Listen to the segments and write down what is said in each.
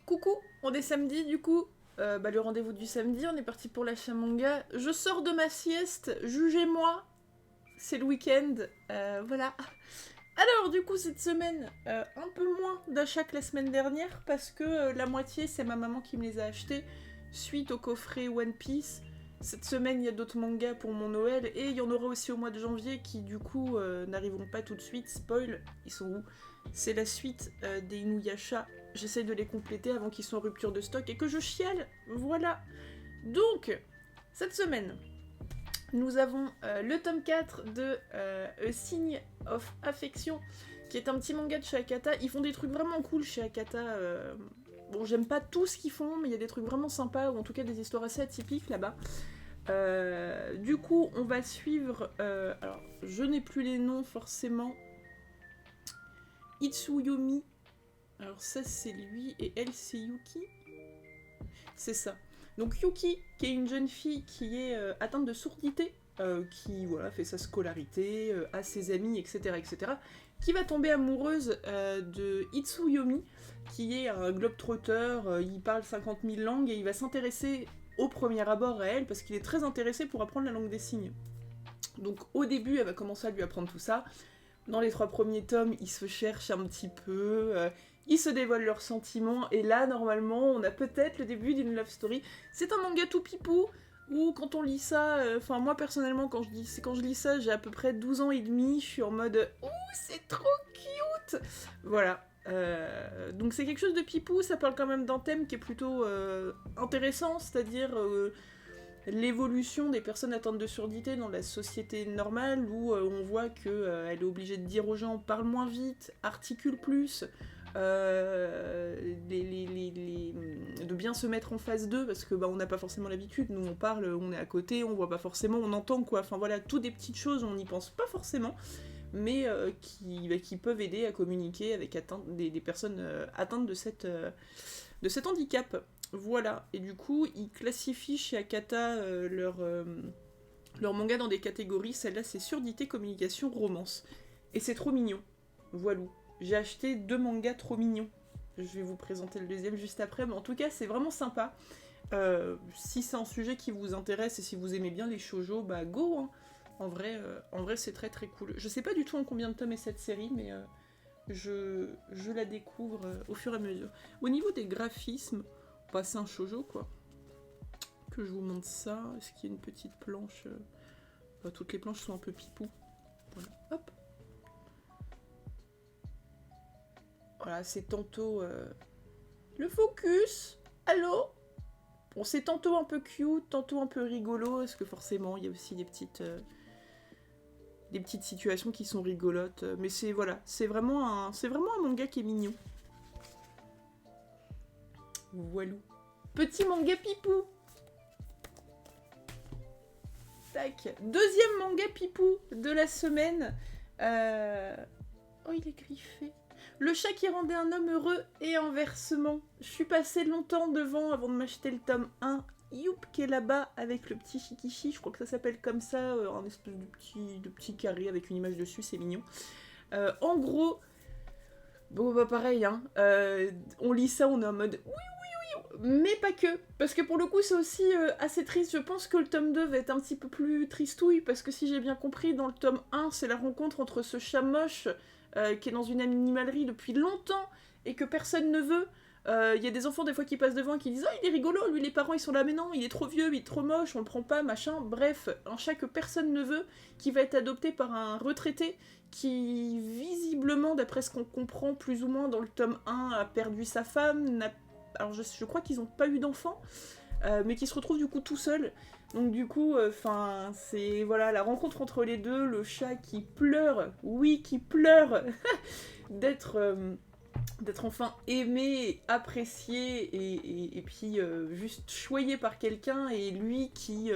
Coucou, on est samedi du coup. Le rendez-vous du samedi, on est parti pour l'achat manga. Je sors de ma sieste, jugez-moi. C'est le week-end, voilà. Alors du coup cette semaine, un peu moins d'achats que la semaine dernière parce que la moitié c'est ma maman qui me les a achetés suite au coffret One Piece. Cette semaine il y a d'autres mangas pour mon Noël et il y en aura aussi au mois de janvier qui du coup n'arriveront pas tout de suite. Spoil, ils sont où? C'est la suite des Inuyasha. J'essaye de les compléter avant qu'ils soient en rupture de stock et que je chiale. Voilà. Donc, cette semaine, nous avons le tome 4 de A Sign of Affection, qui est un petit manga de chez Akata. Ils font des trucs vraiment cool chez Akata. Bon, j'aime pas tout ce qu'ils font, mais il y a des trucs vraiment sympas, ou en tout cas des histoires assez atypiques là-bas. Du coup, on va suivre... alors, je n'ai plus les noms forcément. Itsuyomi. Alors ça, c'est lui, et elle, c'est Yuki. C'est ça. Donc Yuki, qui est une jeune fille qui est atteinte de sourdité, qui voilà, fait sa scolarité, a ses amis, etc., etc., qui va tomber amoureuse de Itsuyomi, qui est un globe-trotter, il parle 50 000 langues, et il va s'intéresser au premier abord à elle, parce qu'il est très intéressé pour apprendre la langue des signes. Donc au début, elle va commencer à lui apprendre tout ça. Dans les 3 premiers tomes, ils se cherchent un petit peu, ils se dévoilent leurs sentiments, et là, normalement, on a peut-être le début d'une love story. C'est un manga tout pipou, où quand on lit ça, enfin moi personnellement, quand je lis ça, j'ai à peu près 12 ans et demi, je suis en mode « Ouh, c'est trop cute !» Voilà. Donc c'est quelque chose de pipou, ça parle quand même d'un thème qui est plutôt intéressant, c'est-à-dire... l'évolution des personnes atteintes de surdité dans la société normale où on voit qu'elle est obligée de dire aux gens parle moins vite, articule plus, de bien se mettre en face d'eux parce que on n'a pas forcément l'habitude, nous on parle, on est à côté, on voit pas forcément, on entend quoi, enfin voilà, toutes des petites choses, on n'y pense pas forcément, mais qui peuvent aider à communiquer avec des personnes atteintes de cet handicap. Voilà, et du coup, ils classifient chez Akata leur manga dans des catégories. Celle-là, c'est surdité, communication, romance. Et c'est trop mignon. Voilà. J'ai acheté 2 mangas trop mignons. Je vais vous présenter le deuxième juste après, mais en tout cas, c'est vraiment sympa. Si c'est un sujet qui vous intéresse et si vous aimez bien les shoujo, bah go hein. En vrai, c'est très très cool. Je sais pas du tout en combien de tomes est cette série, mais je la découvre au fur et à mesure. Au niveau des graphismes, passer un shoujo quoi. Que je vous montre ça. Est-ce qu'il y a une petite planche toutes les planches sont un peu pipou. Voilà, hop. Voilà, c'est tantôt le focus. Allô. Bon, c'est tantôt un peu cute, tantôt un peu rigolo, parce que forcément, il y a aussi des petites situations qui sont rigolotes. Mais c'est voilà, c'est vraiment un manga qui est mignon. Voilou. Petit manga pipou. Tac. Deuxième manga pipou de la semaine. Oh, il est griffé. Le chat qui rendait un homme heureux et inversement. Je suis passée longtemps devant avant de m'acheter le tome 1. Youp qui est là-bas avec le petit Shikishi. Je crois que ça s'appelle comme ça. Un espèce de petit carré avec une image dessus. C'est mignon. En gros... Bon, bah pareil, hein. On lit ça, on est en mode... Oui, mais pas que, parce que pour le coup c'est aussi assez triste. Je pense que le tome 2 va être un petit peu plus tristouille, parce que si j'ai bien compris, dans le tome 1, c'est la rencontre entre ce chat moche qui est dans une animalerie depuis longtemps et que personne ne veut. Il y a des enfants des fois qui passent devant et qui disent « Oh, il est rigolo, lui les parents ils sont là, mais non, il est trop vieux, il est trop moche, on le prend pas, machin. » Bref, un chat que personne ne veut, qui va être adopté par un retraité qui, visiblement, d'après ce qu'on comprend plus ou moins dans le tome 1, a perdu sa femme, alors je crois qu'ils n'ont pas eu d'enfants, mais qui se retrouvent du coup tout seuls. Donc du coup, c'est voilà la rencontre entre les deux, le chat qui pleure, oui qui pleure, d'être enfin aimé, apprécié et puis juste choyé par quelqu'un, et lui qui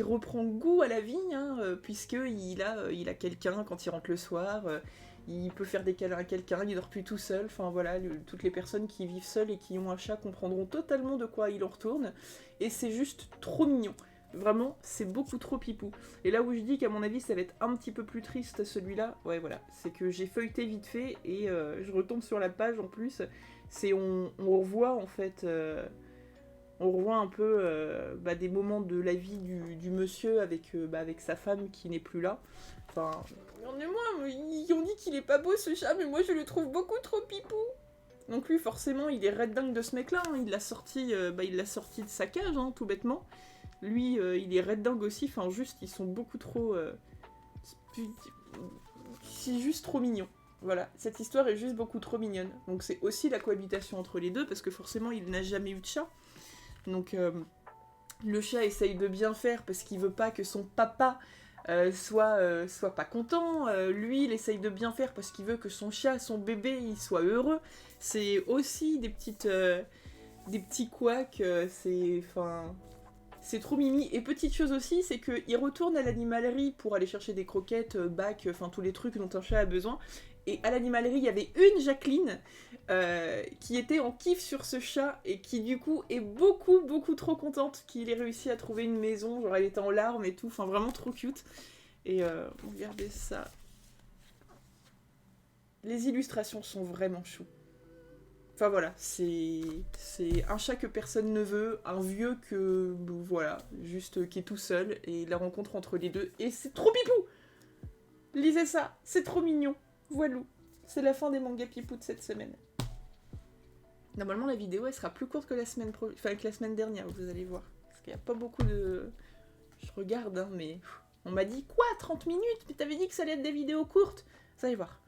reprend goût à la vie, hein, puisqu'il a quelqu'un quand il rentre le soir. Il peut faire des câlins à quelqu'un, il dort plus tout seul, enfin voilà, toutes les personnes qui vivent seules et qui ont un chat comprendront totalement de quoi il en retourne, et c'est juste trop mignon. Vraiment, c'est beaucoup trop pipou. Et là où je dis qu'à mon avis, ça va être un petit peu plus triste celui-là, ouais voilà, c'est que j'ai feuilleté vite fait et je retombe sur la page en plus. C'est on revoit en fait, on revoit un peu des moments de la vie du monsieur avec sa femme qui n'est plus là. Enfin, regardez-moi, ils ont dit qu'il est pas beau ce chat, mais moi je le trouve beaucoup trop pipou. Donc lui, forcément, il est red dingue de ce mec-là. Hein. Il l'a sorti de sa cage, hein, tout bêtement. Lui, il est red dingue aussi. Enfin, juste, ils sont beaucoup trop... C'est juste trop mignon. Voilà, cette histoire est juste beaucoup trop mignonne. Donc c'est aussi la cohabitation entre les deux, parce que forcément, il n'a jamais eu de chat. Donc le chat essaye de bien faire, parce qu'il veut pas que son papa soit pas content. Lui, il essaye de bien faire, parce qu'il veut que son chat, son bébé, il soit heureux. C'est aussi des petits couacs, c'est trop mimi. Et petite chose aussi, c'est qu'il retourne à l'animalerie pour aller chercher des croquettes, bacs, enfin tous les trucs dont un chat a besoin. Et à l'animalerie, il y avait une Jacqueline qui était en kiff sur ce chat et qui du coup est beaucoup beaucoup trop contente qu'il ait réussi à trouver une maison. Genre elle était en larmes et tout, enfin vraiment trop cute. Et regardez ça. Les illustrations sont vraiment chou. Enfin voilà, c'est un chat que personne ne veut, un vieux que, voilà, juste qui est tout seul, et la rencontre entre les deux, et c'est trop pipou. Lisez ça, c'est trop mignon. Voilou, c'est la fin des mangas pipou de cette semaine. Normalement la vidéo elle sera plus courte que la semaine dernière, vous allez voir. Parce qu'il n'y a pas beaucoup de... Je regarde, hein, mais... On m'a dit, quoi, 30 minutes? Mais t'avais dit que ça allait être des vidéos courtes. Vous allez voir.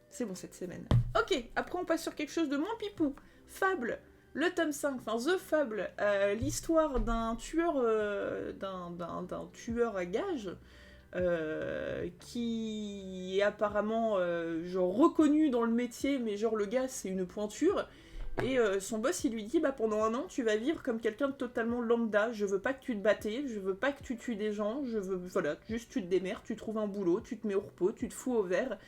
C'est bon cette semaine. Ok, après on passe sur quelque chose de moins pipou. Fable, le tome 5, enfin The Fable, l'histoire d'un tueur, d'un tueur à gages qui est apparemment genre reconnu dans le métier, mais genre le gars c'est une pointure. Et son boss il lui dit pendant 1 an tu vas vivre comme quelqu'un de totalement lambda, je veux pas que tu te battes, je veux pas que tu tues des gens, je veux voilà, juste tu te démerdes, tu trouves un boulot, tu te mets au repos, tu te fous au vert.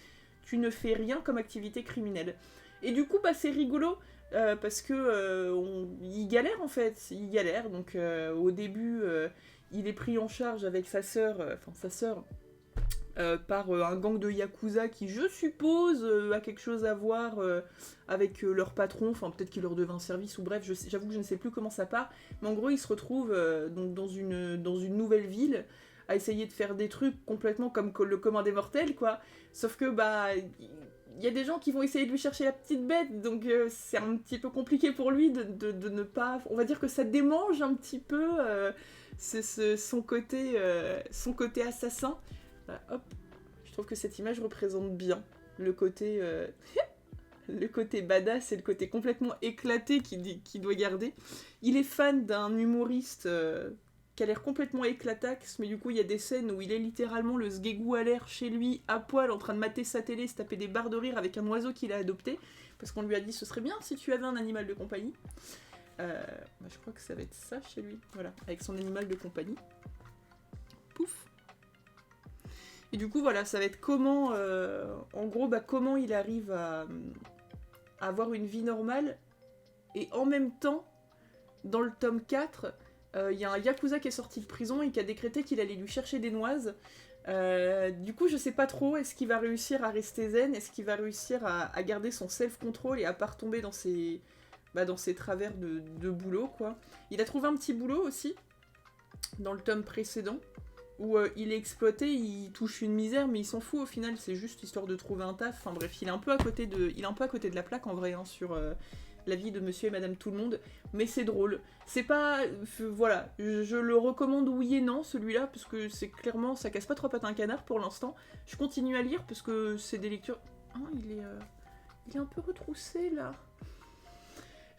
Tu ne fais rien comme activité criminelle. Et du coup, c'est rigolo, parce que il galère en fait, il galère. Donc au début, il est pris en charge avec sa sœur, par un gang de yakuza qui, je suppose, a quelque chose à voir avec leur patron. Enfin, peut-être qu'il leur devait un service ou bref, j'avoue que je ne sais plus comment ça part. Mais en gros, il se retrouve donc dans une nouvelle ville à essayer de faire des trucs complètement comme le commun des mortels, quoi. Sauf que, il y a des gens qui vont essayer de lui chercher la petite bête, donc c'est un petit peu compliqué pour lui de ne pas... On va dire que ça démange un petit peu son côté assassin. Voilà, hop. Je trouve que cette image représente bien le côté... le côté badass et le côté complètement éclaté qu'il doit garder. Il est fan d'un humoriste... qui a l'air complètement éclataxe, mais du coup il y a des scènes où il est littéralement le sgégou à l'air chez lui, à poil, en train de mater sa télé, se taper des barres de rire avec un oiseau qu'il a adopté, parce qu'on lui a dit ce serait bien si tu avais un animal de compagnie. Je crois que ça va être ça chez lui, voilà, avec son animal de compagnie. Pouf. Et du coup voilà, ça va être comment, en gros, comment il arrive à avoir une vie normale, et en même temps, dans le tome 4... y a un Yakuza qui est sorti de prison et qui a décrété qu'il allait lui chercher des noises. Du coup, je sais pas trop, est-ce qu'il va réussir à rester zen? Est-ce qu'il va réussir à garder son self-control et à pas retomber dans ses travers de boulot, quoi. Il a trouvé un petit boulot aussi, dans le tome précédent, où il est exploité, il touche une misère, mais il s'en fout au final, c'est juste histoire de trouver un taf. Enfin bref, il est un peu à côté de la plaque en vrai, hein, sur... la vie de monsieur et madame tout le monde, mais c'est drôle. C'est pas... voilà, je le recommande oui et non, celui-là, parce que c'est clairement... ça casse pas trois pattes à un canard pour l'instant. Je continue à lire, parce que c'est des lectures... Ah, il est un peu retroussé, là.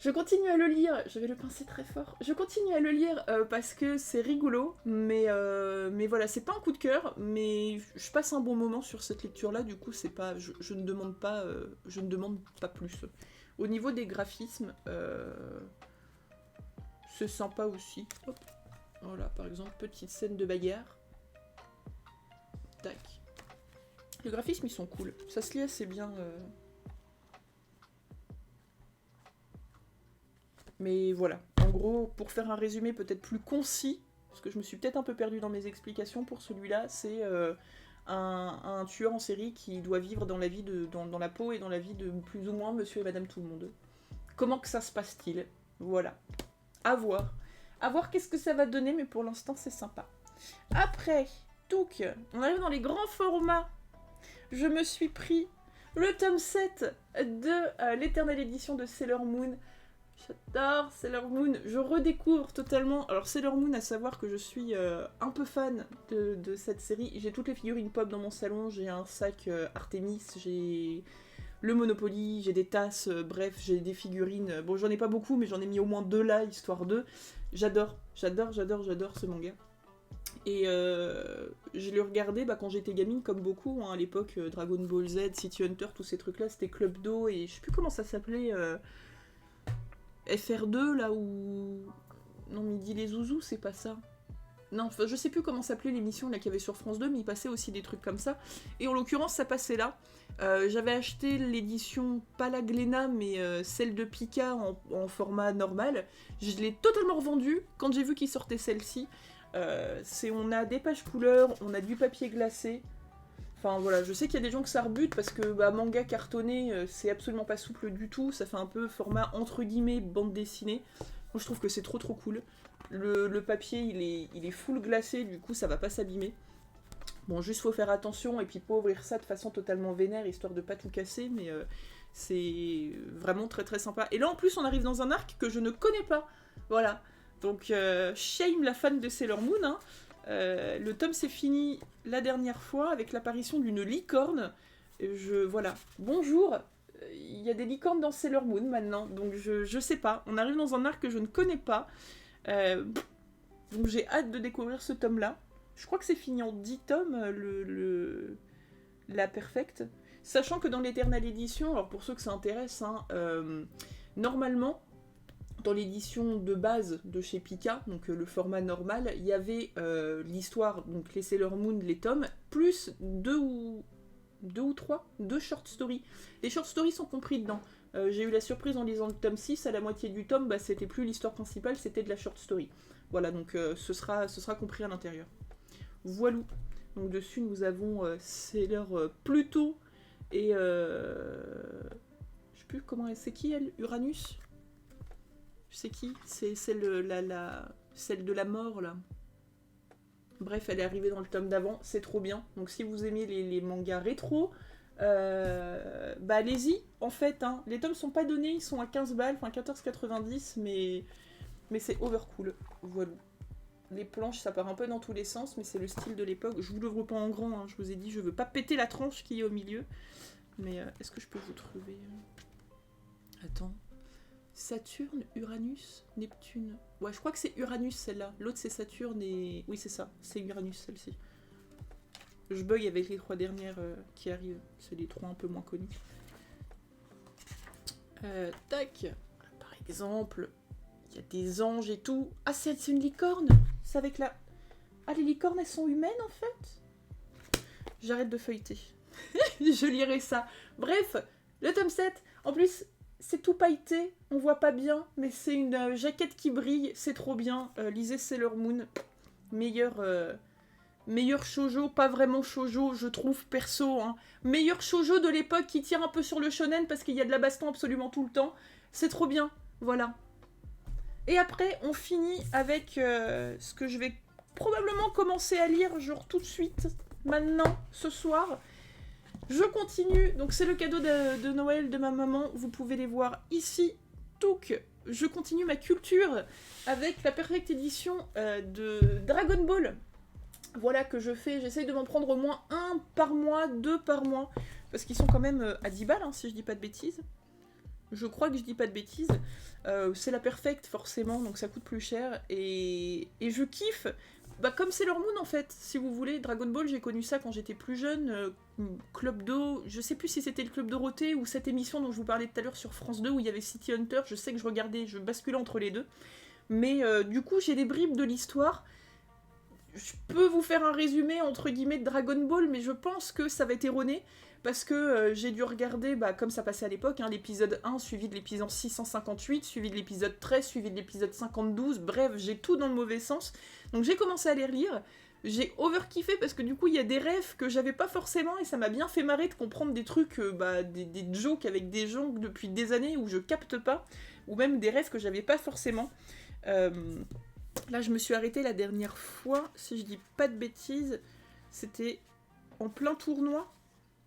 Je continue à le lire, je vais le pincer très fort. Je continue à le lire parce que c'est rigolo, mais voilà, c'est pas un coup de cœur, mais je passe un bon moment sur cette lecture-là, du coup, c'est pas... je ne demande pas plus. Au niveau des graphismes, c'est sympa aussi. Hop. Voilà, par exemple, petite scène de bagarre. Tac. Les graphismes, ils sont cool. Ça se lit assez bien. Mais voilà. En gros, pour faire un résumé peut-être plus concis, parce que je me suis peut-être un peu perdue dans mes explications pour celui-là. C'est un tueur en série qui doit vivre dans la peau et dans la vie de plus ou moins monsieur et madame tout le monde. Comment que ça se passe-t-il? Voilà. À voir. À voir qu'est-ce que ça va donner, mais pour l'instant, c'est sympa. Après, touc, on arrive dans les grands formats. Je me suis pris le tome 7 de l'éternelle édition de Sailor Moon. J'adore Sailor Moon. Je redécouvre totalement... Alors, Sailor Moon, à savoir que je suis un peu fan de cette série. J'ai toutes les figurines pop dans mon salon. J'ai un sac Artemis, j'ai le Monopoly, j'ai des tasses, bref, j'ai des figurines. Bon, j'en ai pas beaucoup, mais j'en ai mis au moins 2 là, histoire de... J'adore ce manga. Et je l'ai regardé quand j'étais gamine, comme beaucoup, hein, à l'époque, Dragon Ball Z, City Hunter, tous ces trucs-là, c'était Club Do, et je sais plus comment ça s'appelait, FR2, là où... Non, Midi les Zouzous, c'est pas ça. Non, enfin, je sais plus comment s'appelait l'émission là qu'il y avait sur France 2, mais il passait aussi des trucs comme ça. Et en l'occurrence, ça passait là. J'avais acheté l'édition, pas la Glénat, mais celle de Pika en format normal. Je l'ai totalement revendue quand j'ai vu qu'il sortait celle-ci. On a des pages couleurs, on a du papier glacé. Enfin voilà, je sais qu'il y a des gens que ça rebute parce que manga cartonné, c'est absolument pas souple du tout. Ça fait un peu format entre guillemets bande dessinée. Moi je trouve que c'est trop cool. Le papier il est full glacé, du coup ça va pas s'abîmer. Bon, juste faut faire attention et puis pas ouvrir ça de façon totalement vénère histoire de pas tout casser, mais c'est vraiment très sympa. Et là en plus on arrive dans un arc que je ne connais pas. Voilà. Donc shame la fan de Sailor Moon, hein. Le tome s'est fini la dernière fois avec l'apparition d'une licorne. Voilà. Bonjour, il y a des licornes dans Sailor Moon maintenant, donc je sais pas. On arrive dans un arc que je ne connais pas. Donc j'ai hâte de découvrir ce tome-là. Je crois que c'est fini en 10 tomes, la Perfect. Sachant que dans l'Eternal Edition, alors pour ceux que ça intéresse, hein, normalement, dans l'édition de base de chez Pika, donc le format normal, il y avait l'histoire, donc les Sailor Moon, les tomes, plus deux ou trois short stories. Les short stories sont compris dedans. J'ai eu la surprise en lisant le tome 6, à la moitié du tome, c'était plus l'histoire principale, c'était de la short story. Voilà, donc ce sera compris à l'intérieur. Voilou. Donc dessus, nous avons Sailor Pluto et... je sais plus comment... C'est qui, elle? Uranus? Je sais qui? C'est celle de la mort, là. Bref, elle est arrivée dans le tome d'avant, c'est trop bien. Donc si vous aimez les mangas rétro, allez-y, en fait. Hein. Les tomes sont pas donnés, ils sont à 15 balles, enfin 14,90, mais c'est overcool. Voilà. Les planches, ça part un peu dans tous les sens, mais c'est le style de l'époque. Je vous l'ouvre pas en grand, hein. Je vous ai dit, je veux pas péter la tranche qui est au milieu. Mais est-ce que je peux vous trouver... Attends... Saturne, Uranus, Neptune. Ouais, je crois que c'est Uranus celle-là. L'autre c'est Saturne et... Oui, c'est ça. C'est Uranus celle-ci. Je bug avec les 3 dernières qui arrivent. C'est les 3 un peu moins connus. Tac. Par exemple, il y a des anges et tout. Ah, c'est une licorne. C'est avec la... Ah, les licornes, elles sont humaines en fait. J'arrête de feuilleter. Je lirai ça. Bref, le tome 7. En plus... C'est tout pailleté, on voit pas bien, mais c'est une jaquette qui brille, c'est trop bien. Lisez Sailor Moon, meilleur shoujo, pas vraiment shoujo, je trouve, perso. Hein. Meilleur shoujo de l'époque qui tire un peu sur le shonen parce qu'il y a de la baston absolument tout le temps. C'est trop bien, voilà. Et après, on finit avec ce que je vais probablement commencer à lire, genre tout de suite, maintenant, ce soir. Je continue, donc c'est le cadeau de Noël de ma maman, vous pouvez les voir ici. Touc, je continue ma culture avec la Perfect Edition de Dragon Ball. Voilà que je fais, j'essaye de m'en prendre au moins 1 par mois, 2 par mois, parce qu'ils sont quand même à 10 balles, hein, si je dis pas de bêtises. Je crois que je dis pas de bêtises. C'est la Perfect, forcément, donc ça coûte plus cher, et je kiffe. Comme Sailor Moon en fait, si vous voulez, Dragon Ball, j'ai connu ça quand j'étais plus jeune, Club Do, je sais plus si c'était le Club Dorothée ou cette émission dont je vous parlais tout à l'heure sur France 2 où il y avait City Hunter, je sais que je regardais, je basculais entre les deux, mais du coup j'ai des bribes de l'histoire, je peux vous faire un résumé entre guillemets de Dragon Ball, mais je pense que ça va être erroné, parce que j'ai dû regarder, comme ça passait à l'époque, hein, l'épisode 1 suivi de l'épisode 658, suivi de l'épisode 13, suivi de l'épisode 52, bref, j'ai tout dans le mauvais sens. Donc j'ai commencé à les relire, j'ai overkiffé parce que du coup il y a des rêves que j'avais pas forcément et ça m'a bien fait marrer de comprendre des trucs, des jokes avec des gens depuis des années où je capte pas, ou même des rêves que j'avais pas forcément. Là je me suis arrêtée la dernière fois, si je dis pas de bêtises, c'était en plein tournoi.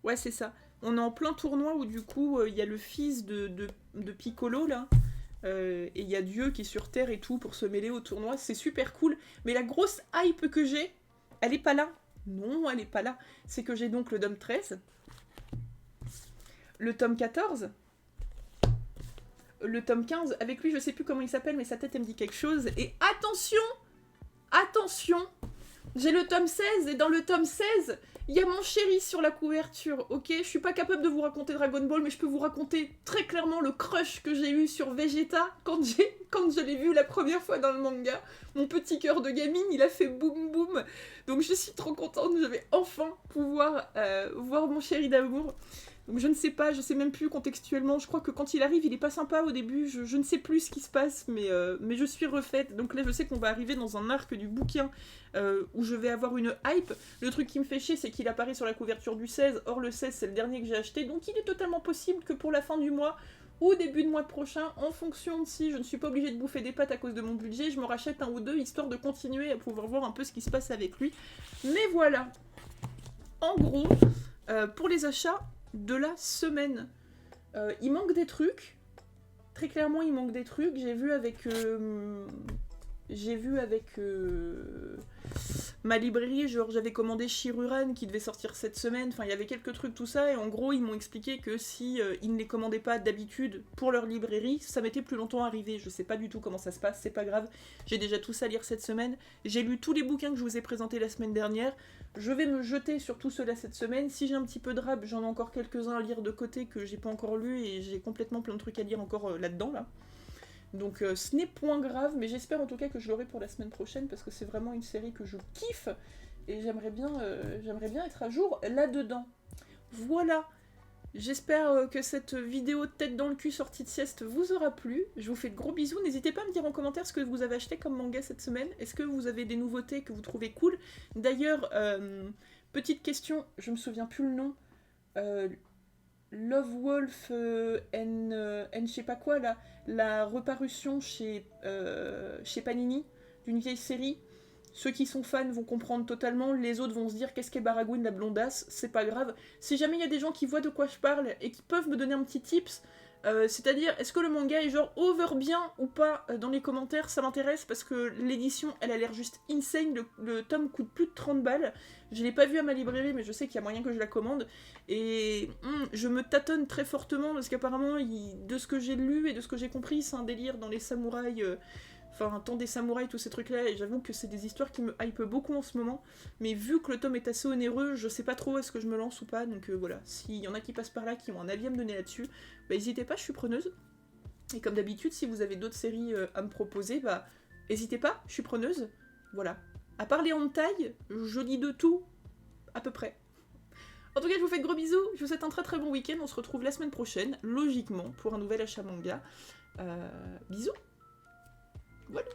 Ouais, c'est ça. On est en plein tournoi où du coup, il y a le fils de Piccolo, là. Et il y a Dieu qui est sur Terre et tout pour se mêler au tournoi. C'est super cool. Mais la grosse hype que j'ai, elle est pas là. Non, elle est pas là. C'est que j'ai donc le tome 13, le tome 14, le tome 15. Avec lui, je sais plus comment il s'appelle, mais sa tête, elle me dit quelque chose. Et attention, attention, j'ai le tome 16, et dans le tome 16... il y a mon chéri sur la couverture, ok? Je suis pas capable de vous raconter Dragon Ball, mais je peux vous raconter très clairement le crush que j'ai eu sur Vegeta quand je l'ai vu la première fois dans le manga. Mon petit cœur de gamine, il a fait boum boum. Donc je suis trop contente, je vais enfin pouvoir voir mon chéri d'amour. Donc je ne sais pas, je sais même plus contextuellement, je crois que quand il arrive, il est pas sympa au début, je ne sais plus ce qui se passe, mais je suis refaite. Donc là je sais qu'on va arriver dans un arc du bouquin où je vais avoir une hype. Le truc qui me fait chier, c'est qu'il apparaît sur la couverture du 16, or le 16 c'est le dernier que j'ai acheté, donc il est totalement possible que pour la fin du mois, ou début de mois prochain, en fonction de si je ne suis pas obligée de bouffer des pâtes à cause de mon budget, je me rachète un ou deux, histoire de continuer à pouvoir voir un peu ce qui se passe avec lui. Mais voilà, en gros, pour les achats de la semaine, il manque des trucs, très clairement il manque des trucs, j'ai vu avec ma librairie, genre j'avais commandé Shiruran qui devait sortir cette semaine, enfin il y avait quelques trucs tout ça, et en gros ils m'ont expliqué que si ils ne les commandaient pas d'habitude pour leur librairie, ça mettait plus longtemps à arriver. Je sais pas du tout comment ça se passe, c'est pas grave, j'ai déjà tout ça à lire cette semaine, j'ai lu tous les bouquins que je vous ai présentés la semaine dernière, je vais me jeter sur tout cela cette semaine. Si j'ai un petit peu de rap, j'en ai encore quelques-uns à lire de côté que j'ai pas encore lu, et j'ai complètement plein de trucs à lire encore là-dedans là. Donc ce n'est point grave, mais j'espère en tout cas que je l'aurai pour la semaine prochaine, parce que c'est vraiment une série que je kiffe, et j'aimerais bien être à jour là-dedans. Voilà, j'espère que cette vidéo tête dans le cul sortie de sieste vous aura plu. Je vous fais de gros bisous, n'hésitez pas à me dire en commentaire ce que vous avez acheté comme manga cette semaine. Est-ce que vous avez des nouveautés que vous trouvez cool? D'ailleurs, petite question, je me souviens plus le nom, Love Wolf je sais pas quoi là, la reparution chez Panini d'une vieille série. Ceux qui sont fans vont comprendre totalement, les autres vont se dire qu'est-ce qu'est Baragouine la blondasse, c'est pas grave. Si jamais il y a des gens qui voient de quoi je parle et qui peuvent me donner un petit tips, c'est-à-dire est-ce que le manga est genre over bien ou pas, dans les commentaires, ça m'intéresse parce que l'édition elle a l'air juste insane, le tome coûte plus de 30 balles, je l'ai pas vu à ma librairie mais je sais qu'il y a moyen que je la commande, et je me tâtonne très fortement parce qu'apparemment de ce que j'ai lu et de ce que j'ai compris c'est un délire dans les samouraïs, enfin, temps des samouraïs, tous ces trucs-là, et j'avoue que c'est des histoires qui me hype beaucoup en ce moment, mais vu que le tome est assez onéreux, je sais pas trop est-ce que je me lance ou pas, donc voilà, s'il y en a qui passent par là, qui ont un avis à me donner là-dessus, n'hésitez pas, je suis preneuse, et comme d'habitude, si vous avez d'autres séries à me proposer, n'hésitez pas, je suis preneuse, voilà. À part les hentai, je lis de tout, à peu près. En tout cas, je vous fais de gros bisous, je vous souhaite un très très bon week-end, on se retrouve la semaine prochaine, logiquement, pour un nouvel achat manga. Bisous. Voilà.